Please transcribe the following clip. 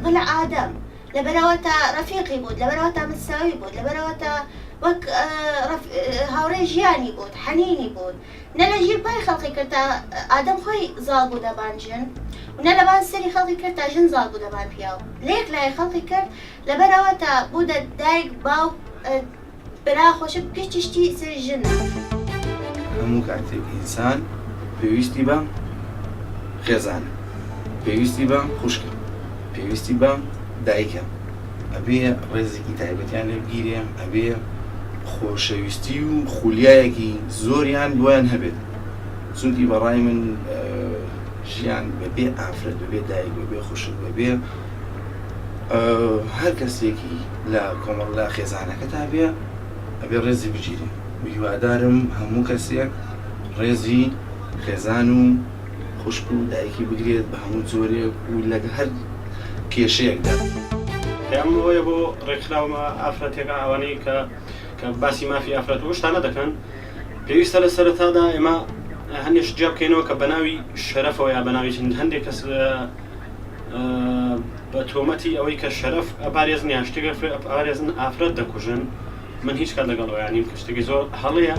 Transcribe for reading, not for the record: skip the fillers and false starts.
بلا ئادەم لەبەرەوە تا ڕەفیقی بوو لەبەرەوە تا متساوی بوو لەبەرەوە تا وەک هاوڕێ ژیانی بوو حەنینی بوو نە لە ژیر پای خەڵقی کرد تا ئادەم خۆی زاڵ بوو دەبان ژن و نە لەبان سەری خەڵقی کرد تا ژن زاڵ بوو دەبان پیاو لێک لای خەڵقی کرد لەبەرەوە تا بوو دایک باو برا خۆشە پێچشتی سەر ژن هەموو کاتێک ئینسان پێویستی بە خێزانە پێویستی بە خوشکە پێویستی بە دایکە ئەبێ ڕێزێکی تایبەتیان لێ بگیرێ ئەبێ خۆشەویستی و خولیایەکی زۆریان بۆیان هەبێت چونکی بەڕای من ژیان بەبێ ئافرەت بەبێ دایک بەبێ خوشک بەبێ هەر کەسێکی لە کۆمەڵە خێزانەکە تا بێ ئەبێ ڕێزی بگیرێ هیوادارم هەموو کەسێک ڕێزی خێزان و خوشک و دایکی بگرێت بە هەموو جۆرێک و لەگە هەر کێشەیەکدا پێم وایە بۆ ڕێکخراومە ئافرەتێکە ئەوانەی کە باسی مافی ئافرەت و شتانە دەکەن پێویستە لە سەرەتادا ئێمە هەندێک جیا بکەینەوە کە بەناوی شەرەفەوە یا بەناوی هەندێک کەس بە تۆمەتی ئەوەی کە شەرەف ئەپارێزن یان شتێک ئەپارێزن ئافرەت دەکوژن من هیچ کات لەگەڵ ئەویانیم کە شتێکی زۆر هەڵەیە